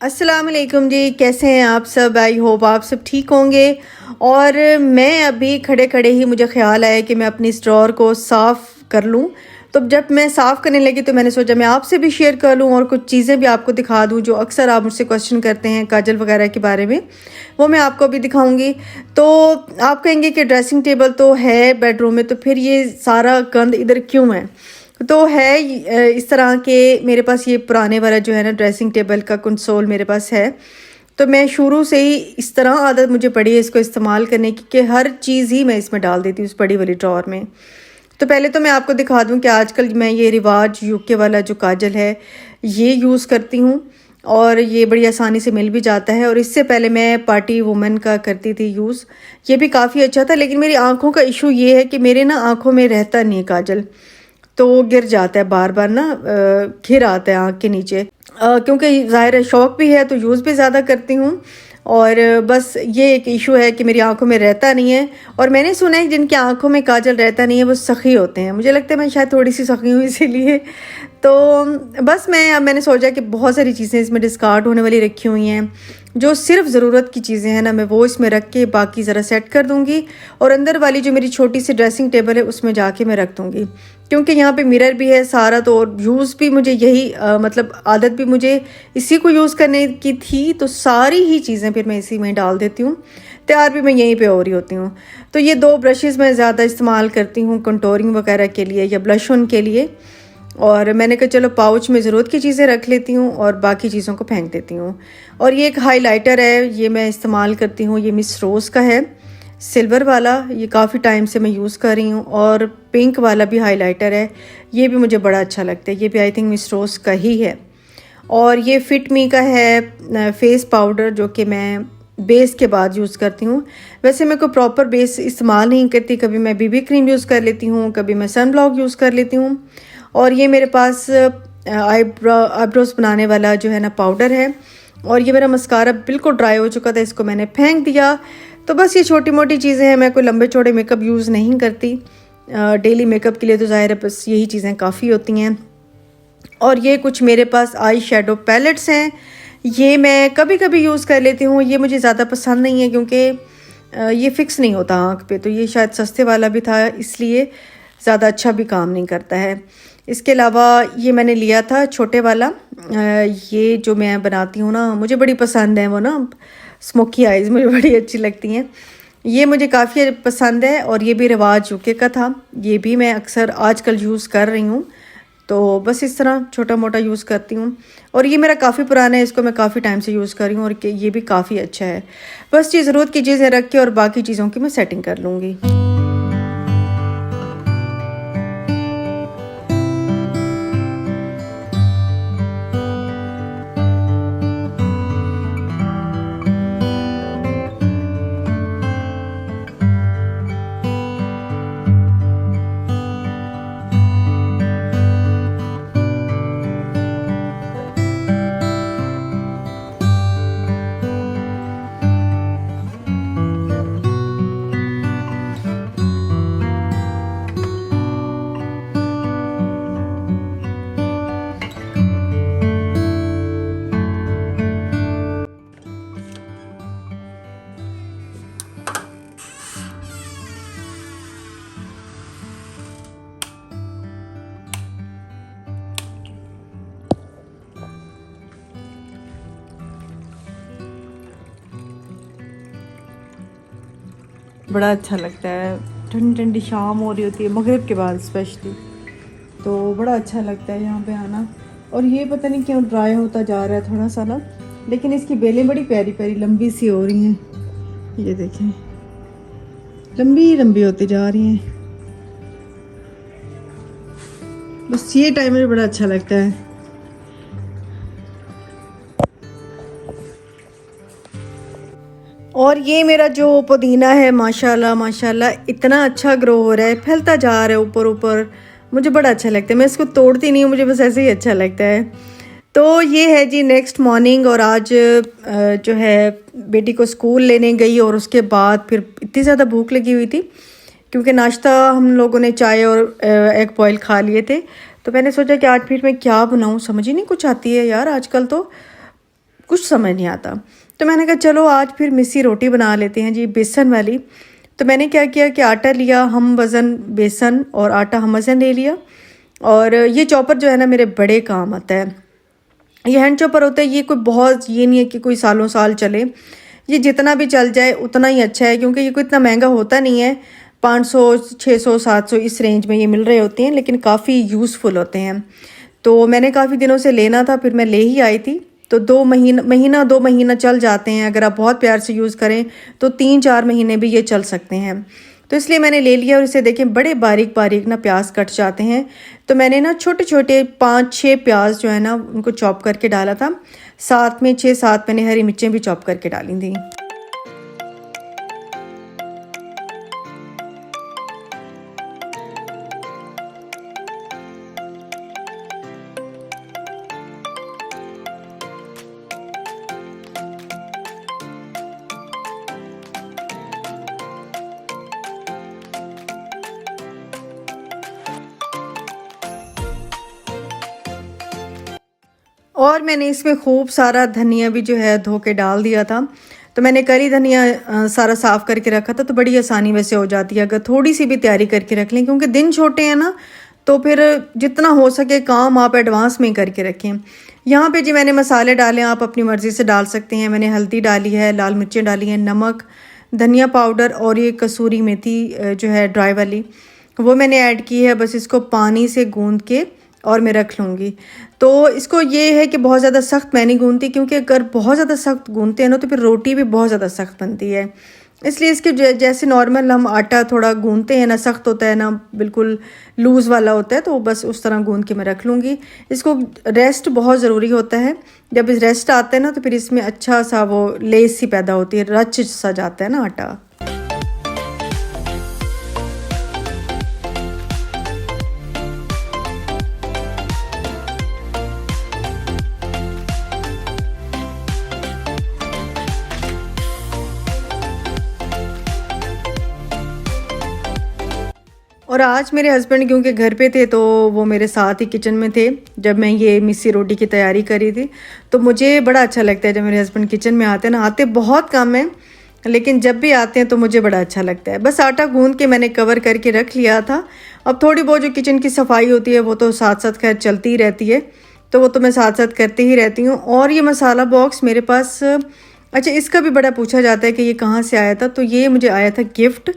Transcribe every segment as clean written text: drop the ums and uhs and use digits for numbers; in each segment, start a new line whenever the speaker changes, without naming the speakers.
अस्सलाम वालेकुम जी, कैसे हैं आप सब। आई होप आप सब ठीक होंगे। और मैं अभी खड़े खड़े ही मुझे ख्याल आया कि मैं अपनी स्टोर को साफ़ कर लूँ। तो जब मैं साफ़ करने लगी तो मैंने सोचा मैं आपसे भी शेयर कर लूँ और कुछ चीज़ें भी आपको दिखा दूँ जो अक्सर आप मुझसे क्वेश्चन करते हैं काजल वगैरह के बारे में, वो मैं आपको भी दिखाऊंगी। तो आप कहेंगे कि ड्रेसिंग टेबल तो है बेडरूम में, तो फिर ये सारा गंद इधर क्यों है। तो है इस तरह के मेरे पास ये पुराने वाला जो है ना ड्रेसिंग टेबल का कंसोल मेरे पास है। तो मैं शुरू से ही इस तरह आदत मुझे पड़ी है इसको इस्तेमाल करने की कि हर चीज़ ही मैं इसमें डाल देती हूँ उस बड़ी वाली ड्रॉर में। तो पहले तो मैं आपको दिखा दूँ कि आजकल मैं ये रिवाज यूके वाला जो काजल है ये यूज़ करती हूँ और ये बड़ी आसानी से मिल भी जाता है। और इससे पहले मैं पार्टी वुमेन का करती थी यूज़, ये भी काफ़ी अच्छा था। लेकिन मेरी आँखों का इशू ये है कि मेरे ना आँखों में रहता नहीं काजल, तो वो गिर जाता है बार बार ना, घिर आता है आँख के नीचे। क्योंकि ज़ाहिर है शौक़ भी है तो यूज़ भी ज़्यादा करती हूँ। और बस ये एक इशू है कि मेरी आंखों में रहता नहीं है। और मैंने सुना है जिनकी आंखों में काजल रहता नहीं है वो सखी होते हैं। मुझे लगता है मैं शायद थोड़ी सी सखी हूँ इसीलिए। तो बस मैंने सोचा कि बहुत सारी चीज़ें इसमें डिस्कार्ड होने वाली रखी हुई हैं, जो सिर्फ ज़रूरत की चीज़ें हैं ना मैं वो इसमें रख के बाकी ज़रा सेट कर दूँगी। और अंदर वाली जो मेरी छोटी सी ड्रेसिंग टेबल है उसमें जाके मैं रख दूँगी, क्योंकि यहाँ पे मिरर भी है सारा। तो और यूज़ भी मुझे यही मतलब आदत भी मुझे इसी को यूज़ करने की थी, तो सारी ही चीज़ें फिर मैं इसी में डाल देती हूँ। तैयार भी मैं यहीं पे हो रही होती हूँ। तो ये दो ब्रशेज़ मैं ज़्यादा इस्तेमाल करती हूँ कंटोरिंग वगैरह के लिए या ब्लश ऑन के लिए। और मैंने कहा चलो पाउच में ज़रूरत की चीज़ें रख लेती हूँ और बाकी चीज़ों को फेंक देती हूँ। और ये एक हाइलाइटर है, ये मैं इस्तेमाल करती हूँ, ये मिस रोज़ का है सिल्वर वाला, ये काफ़ी टाइम से मैं यूज़ कर रही हूँ। और पिंक वाला भी हाइलाइटर है, ये भी मुझे बड़ा अच्छा लगता है, ये भी आई थिंक मिस रोज़ का ही है। और ये फिट मी का है फेस पाउडर, जो कि मैं बेस के बाद यूज़ करती हूँ। वैसे मैं कोई प्रॉपर बेस इस्तेमाल नहीं करती, कभी मैं बीबी क्रीम यूज़ कर लेती हूँ, कभी मैं सन ब्लॉक यूज़ कर लेती हूँ। और ये मेरे पास आईब्रोज बनाने वाला जो है ना पाउडर है। और ये मेरा मस्कारा बिल्कुल ड्राई हो चुका था, इसको मैंने फेंक दिया। तो बस ये छोटी मोटी चीज़ें हैं, मैं कोई लंबे चौड़े मेकअप यूज़ नहीं करती। डेली मेकअप के लिए तो ज़ाहिर है बस यही चीज़ें काफ़ी होती हैं। और ये कुछ मेरे पास आई शेडो पैलेट्स हैं, ये मैं कभी कभी यूज़ कर लेती हूँ। ये मुझे ज़्यादा पसंद नहीं है क्योंकि ये फ़िक्स नहीं होता आँख पे, तो ये शायद सस्ते वाला भी था इसलिए ज़्यादा अच्छा भी काम नहीं करता है। इसके अलावा ये मैंने लिया था छोटे वाला, ये जो मैं बनाती हूँ ना मुझे बड़ी पसंद है, वो ना स्मोकी आइज़ मुझे बड़ी अच्छी लगती हैं, ये मुझे काफ़ी पसंद है। और ये भी रिवाज यूके का था, ये भी मैं अक्सर आजकल यूज़ कर रही हूँ। तो बस इस तरह छोटा मोटा यूज़ करती हूँ। और ये मेरा काफ़ी पुराना है, इसको मैं काफ़ी टाइम से यूज़ कर रही हूँ और ये भी काफ़ी अच्छा है। बस ये ज़रूरत की चीज़ें रख के और बाकी चीज़ों की मैं सेटिंग कर लूँगी। बड़ा अच्छा लगता है, ठंडी ठंडी शाम हो रही होती है मगरिब के बाद स्पेशली, तो बड़ा अच्छा लगता है यहाँ पे आना। और ये पता नहीं क्यों ड्राई होता जा रहा है थोड़ा सा ना, लेकिन इसकी बेलें बड़ी प्यारी प्यारी लंबी सी हो रही हैं, ये देखें लंबी लंबी होती जा रही हैं। बस ये टाइम मुझे बड़ा अच्छा लगता है। और ये मेरा जो पुदीना है माशाल्लाह माशाल्लाह इतना अच्छा ग्रो हो रहा है, फैलता जा रहा है ऊपर ऊपर, मुझे बड़ा अच्छा लगता है। मैं इसको तोड़ती नहीं हूँ, मुझे बस ऐसे ही अच्छा लगता है। तो ये है जी नेक्स्ट मॉर्निंग, और आज जो है बेटी को स्कूल लेने गई और उसके बाद फिर इतनी ज़्यादा भूख लगी हुई थी क्योंकि नाश्ता हम लोगों ने चाय और एग बॉयल खा लिए थे। तो मैंने सोचा कि आज फिर मैं क्या बनाऊँ, समझ ही नहीं कुछ आती है यार आजकल। तो कुछ समझ नहीं आता। तो मैंने कहा चलो आज फिर मिस्सी रोटी बना लेते हैं जी, बेसन वाली। तो मैंने क्या किया कि आटा लिया, हम वज़न बेसन और आटा हम वज़न ले लिया। और ये चॉपर जो है ना मेरे बड़े काम आता है। ये हैंड चॉपर होता है, ये कोई बहुत ये नहीं है कि कोई सालों साल चले, ये जितना भी चल जाए उतना ही अच्छा है, क्योंकि ये कोई इतना महंगा होता नहीं है। 500 600 700 इस रेंज में ये मिल रहे होते हैं, लेकिन काफ़ी यूज़फुल होते हैं। तो मैंने काफ़ी दिनों से लेना था, फिर मैं ले ही आई थी। तो 2 महीना चल जाते हैं, अगर आप बहुत प्यार से यूज़ करें तो 3-4 महीने भी ये चल सकते हैं। तो इसलिए मैंने ले लिया। और इसे देखें बड़े बारीक बारीक ना प्याज कट जाते हैं। तो मैंने ना छोटे छोटे 5-6 प्याज जो है ना उनको चॉप करके डाला था, साथ में 6-7 मैंने हरी मिर्चें भी चॉप करके डाली थी। और मैंने इसमें खूब सारा धनिया भी जो है धो के डाल दिया था। तो मैंने करी धनिया सारा साफ़ करके रखा था, तो बड़ी आसानी वैसे हो जाती है अगर थोड़ी सी भी तैयारी करके रख लें, क्योंकि दिन छोटे हैं ना, तो फिर जितना हो सके काम आप एडवांस में ही करके रखें। यहाँ पे जी मैंने मसाले डाले, आप अपनी मर्ज़ी से डाल सकते हैं। मैंने हल्दी डाली है, लाल मिर्चें डाली हैं, नमक, धनिया पाउडर और ये कसूरी मेथी जो है ड्राई वाली, वो मैंने ऐड की है। बस इसको पानी से गूंद के और मैं रख लूँगी। तो इसको ये है कि बहुत ज़्यादा सख्त मैं नहीं गूंदती, क्योंकि अगर बहुत ज़्यादा सख्त गूंदते हैं ना तो फिर रोटी भी बहुत ज़्यादा सख्त बनती है। इसलिए इसके जैसे नॉर्मल हम आटा थोड़ा गूंदते हैं ना, सख्त होता है ना, बिल्कुल लूज़ वाला होता है, तो बस उस तरह गूंद के मैं रख लूँगी। इसको रेस्ट बहुत ज़रूरी होता है। जब इस रेस्ट आता है ना तो फिर इसमें अच्छा सा वो लेस सी पैदा होती है, रच सा जाता है ना आटा। और आज मेरे हस्बैंड क्योंकि घर पे थे तो वो मेरे साथ ही किचन में थे जब मैं ये मिस्सी रोटी की तैयारी करी थी। तो मुझे बड़ा अच्छा लगता है जब मेरे हस्बैंड किचन में आते हैं ना, आते बहुत कम है लेकिन जब भी आते हैं तो मुझे बड़ा अच्छा लगता है। बस आटा गूंद के मैंने कवर करके रख लिया था। अब थोड़ी बहुत जो किचन की सफाई होती है वो तो साथ साथ खैर चलती ही रहती है, तो वो तो मैं साथ साथ करती ही रहती हूँ। और ये मसाला बॉक्स मेरे पास, अच्छा इसका भी बड़ा पूछा जाता है कि ये कहाँ से आया था। तो ये मुझे आया था गिफ्ट,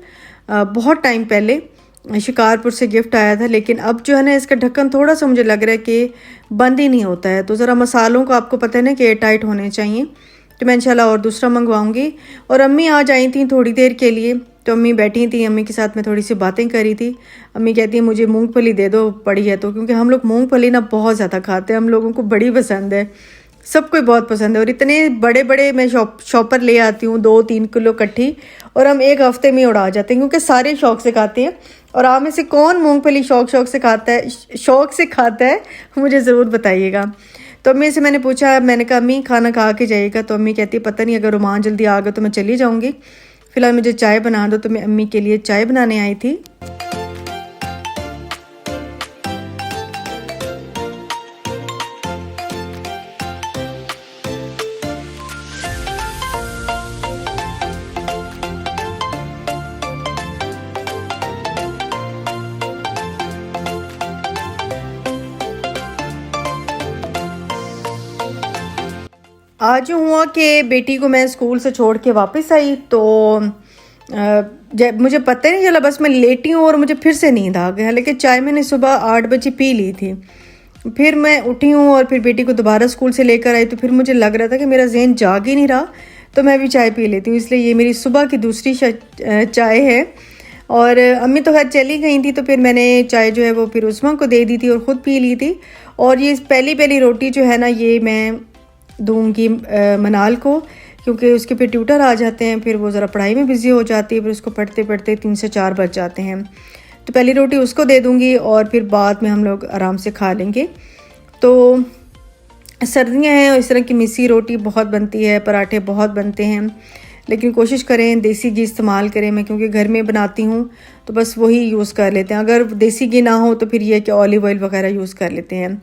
बहुत टाइम पहले शिकारपुर से गिफ्ट आया था। लेकिन अब जो है ना इसका ढक्कन थोड़ा सा मुझे लग रहा है कि बंद ही नहीं होता है। तो ज़रा मसालों को आपको पता है ना कि एयर टाइट होने चाहिए, तो मैं इंशाल्लाह और दूसरा मंगवाऊंगी। और अम्मी आज आई थी थोड़ी देर के लिए, तो अम्मी बैठी थी, अम्मी के साथ मैं थोड़ी सी बातें करी थी। अम्मी कहती है मुझे मूंगफली दे दो पड़ी है तो, क्योंकि हम लोग मूंगफली ना बहुत ज़्यादा खाते हैं, हम लोगों को बड़ी पसंद है, सबको बहुत पसंद है। और इतने बड़े बड़े मैं शॉपर ले आती हूँ 2-3 किलो इकट्ठी, और हम एक हफ्ते में उड़ा जाते हैं क्योंकि सारे शौक से खाते हैं। और आप में से कौन मूंगफली शौक से खाता है मुझे ज़रूर बताइएगा। तो अम्मी से मैंने पूछा, मैंने कहा अम्मी खाना खा के जाइएगा। तो अम्मी कहती है पता नहीं अगर रुमान जल्दी आ गया तो मैं चली जाऊँगी, फ़िलहाल मुझे चाय बना दो। तो मैं अम्मी के लिए चाय बनाने आई थी। आज हुआ कि बेटी को मैं स्कूल से छोड़ के वापस आई, तो मुझे पता ही नहीं चला, बस मैं लेटी हूँ और मुझे फिर से नींद आ गया। लेकिन चाय मैंने सुबह 8 बजे पी ली थी, फिर मैं उठी हूँ और फिर बेटी को दोबारा स्कूल से लेकर आई। तो फिर मुझे लग रहा था कि मेरा जहन जाग ही नहीं रहा, तो मैं भी चाय पी लेती हूँ। इसलिए ये मेरी सुबह की दूसरी चाय है। और अम्मी तो खैर चली गई थी, तो फिर मैंने चाय जो है वो फिर उस्मा को दे दी थी और ख़ुद पी ली थी। और ये पहली रोटी जो है ना ये मैं दूंगी मनाल को, क्योंकि उसके फिर ट्यूटर आ जाते हैं, फिर वो ज़रा पढ़ाई में बिज़ी हो जाती है, फिर उसको पढ़ते पढ़ते 3 से 4 बज जाते हैं। तो पहली रोटी उसको दे दूंगी और फिर बाद में हम लोग आराम से खा लेंगे। तो सर्दियां हैं और इस तरह की मिस्सी रोटी बहुत बनती है, पराठे बहुत बनते हैं, लेकिन कोशिश करें देसी घी इस्तेमाल करें। मैं क्योंकि घर में बनाती हूँ तो बस वही यूज़ कर लेते हैं। अगर देसी घी ना हो तो फिर ये कि ऑलिव ऑयल वगैरह यूज़ कर लेते हैं।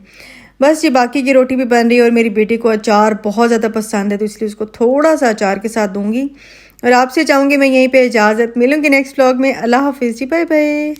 बस ये बाकी की रोटी भी बन रही है और मेरी बेटी को अचार बहुत ज़्यादा पसंद है, तो इसलिए उसको थोड़ा सा अचार के साथ दूंगी। और आपसे चाहूँगी मैं यहीं पे इजाज़त, मिलूँगी नेक्स्ट व्लॉग में। अल्लाह हाफिज़ जी, बाय बाय।